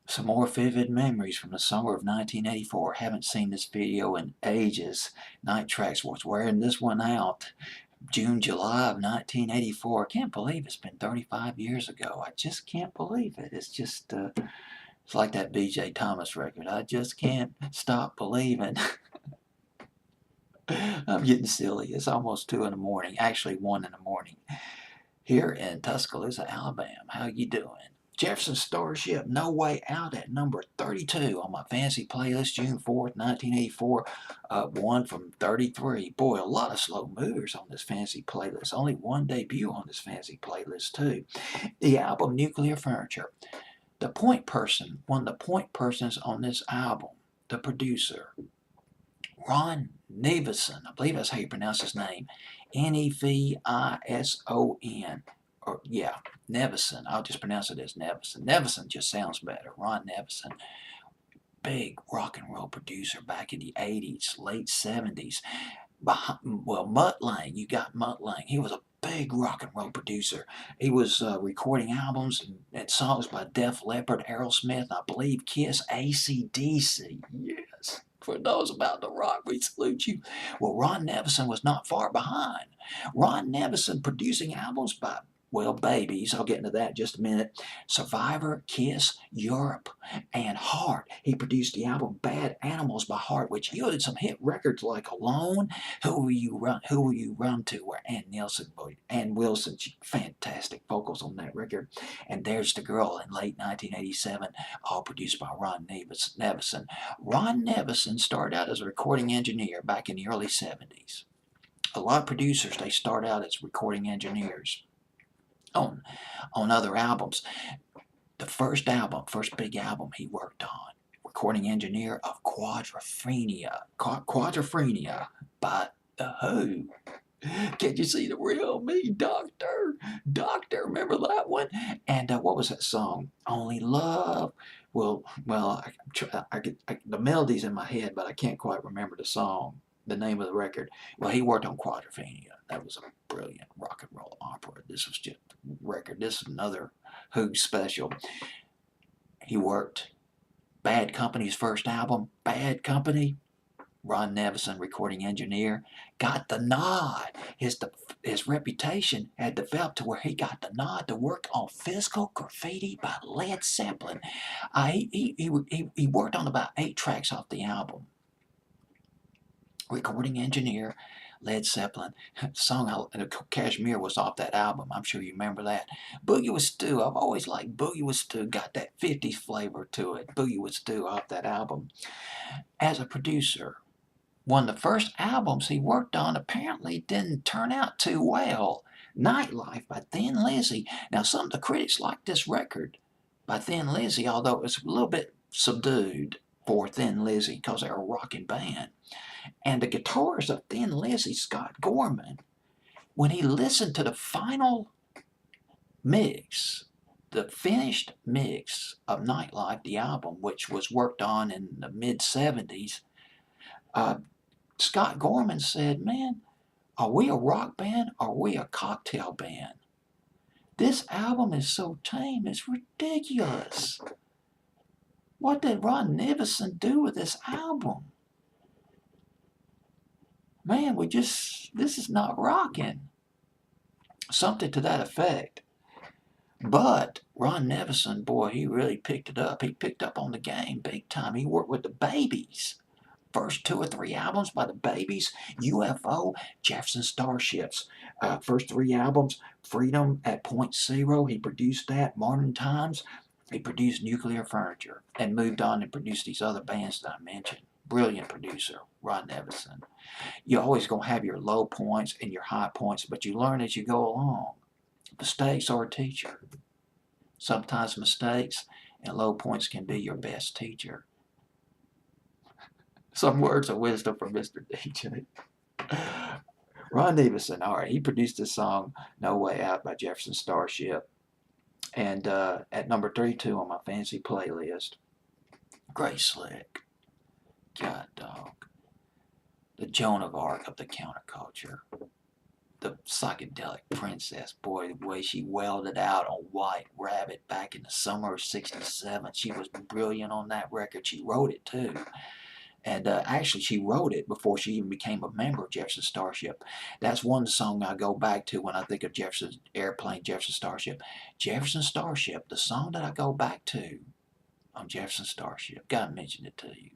Some more vivid memories from the summer of 1984. Haven't seen this video in ages. Night Tracks was wearing this one out. June, July of 1984. I can't believe it's been 35 years ago. I just can't believe it. It's just, it's like that B.J. Thomas record. I just can't stop believing. I'm getting silly. It's almost 2 in the morning. Actually, 1 in the morning. Here in Tuscaloosa, Alabama. How you doing? Jefferson Starship, No Way Out at number 32 on my fancy playlist, June 4th, 1984. One from 33. Boy, a lot of slow movers on this fancy playlist. Only one debut on this fancy playlist, too. The album Nuclear Furniture. The point person, one of the point persons on this album, the producer, Ron Nevison. I believe that's how you pronounce his name. Nevison. Or, yeah, Nevison. I'll just pronounce it as Nevison. Nevison just sounds better. Ron Nevison. Big rock and roll producer back in the 80s, late 70s. Well, Mutt Lange, you got Mutt Lange. He was a big rock and roll producer. He was recording albums and songs by Def Leppard, Aerosmith, I believe Kiss, AC/DC. Yes. For those about the rock, we salute you. Well, Ron Nevison was not far behind. Ron Nevison producing albums by, well, babies. I'll get into that in just a minute. Survivor, Kiss, Europe, and Heart. He produced the album Bad Animals by Heart, which yielded some hit records like Alone, Who Will You Run To, where Ann Wilson, fantastic vocals on that record, and There's the Girl in late 1987, all produced by Ron Nevison. Ron Nevison started out as a recording engineer back in the early 70s. A lot of producers, they start out as recording engineers on, on other albums. The first big album he worked on, recording engineer of Quadrophenia by The Who. Can't you see the real me, Doctor? Doctor, remember that one? And what was that song? Only Love. Well, the melody's in my head, but I can't quite remember the song, the name of the record. Well, he worked on Quadrophenia. That was a brilliant rock and roll opera. This was just a record. This is another Who special. He worked Bad Company's first album, Bad Company. Ron Nevison, recording engineer, got the nod. His reputation had developed to where he got the nod to work on Physical Graffiti by Led Zeppelin. He worked on about 8 tracks off the album. Recording engineer, Led Zeppelin. The song Kashmir was off that album. I'm sure you remember that. Boogie with Stu. I've always liked Boogie with Stu. Got that 50s flavor to it. Boogie with Stu off that album. As a producer, one of the first albums he worked on apparently didn't turn out too well. Nightlife by Thin Lizzy. Now, some of the critics liked this record by Thin Lizzy, although it was a little bit subdued for Thin Lizzy because they're a rocking band. And the guitarist of Thin Lizzy, Scott Gorman, when he listened to the final mix, the finished mix of Nightlife, the album, which was worked on in the mid-70s, Scott Gorman said, man, are we a rock band or are we a cocktail band? This album is so tame, it's ridiculous. What did Ron Nevison do with this album? Man, this is not rocking. Something to that effect. But Ron Nevison, boy, he really picked it up. He picked up on the game big time. He worked with the Babies. First 2 or 3 albums by the Babies, UFO, Jefferson Starships. First 3 albums, Freedom at Point Zero, he produced that. Modern Times, he produced Nuclear Furniture and moved on and produced these other bands that I mentioned. Brilliant producer, Ron Nevison. You're always going to have your low points and your high points, but you learn as you go along. Mistakes are a teacher. Sometimes mistakes and low points can be your best teacher. Some words of wisdom from Mr. Deejay. Ron Nevison, all right, he produced this song, No Way Out by Jefferson Starship. And at number 32 on my fancy playlist, Gray Slick, God Dog, the Joan of Arc of the counterculture. the Psychedelic Princess, boy, the way she wailed it out on White Rabbit back in the summer of '67. She was brilliant on that record. She wrote it too. And actually, she wrote it before she even became a member of Jefferson Starship. That's one song I go back to when I think of Jefferson Airplane, Jefferson Starship. Jefferson Starship, the song that I go back to on Jefferson Starship, gotta mention it to you.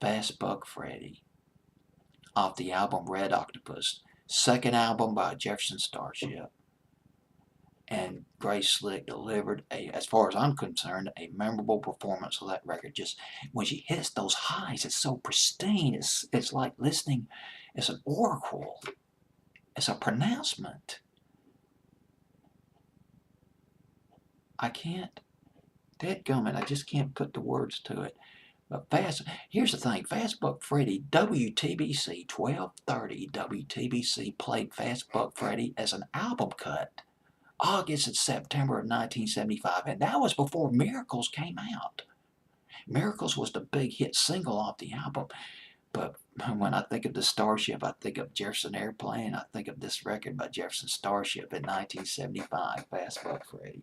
Fast Buck Freddy, off the album Red Octopus, second album by Jefferson Starship. And Grace Slick delivered as far as I'm concerned, a memorable performance of that record. Just when she hits those highs, it's so pristine. It's like listening. It's an oracle. It's a pronouncement. I can't. Dadgummit, I just can't put the words to it. But here's the thing. Fast Buck Freddy, WTBC 1230 WTBC played Fast Buck Freddy as an album cut. August and September of 1975, and that was before Miracles came out. Miracles was the big hit single off the album, but when I think of the Starship, I think of Jefferson Airplane, I think of this record by Jefferson Starship in 1975, Fast Buck Freddy.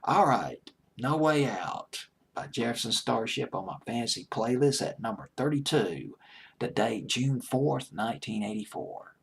All right, No Way Out by Jefferson Starship on my fancy playlist at number 32, the date June 4th, 1984.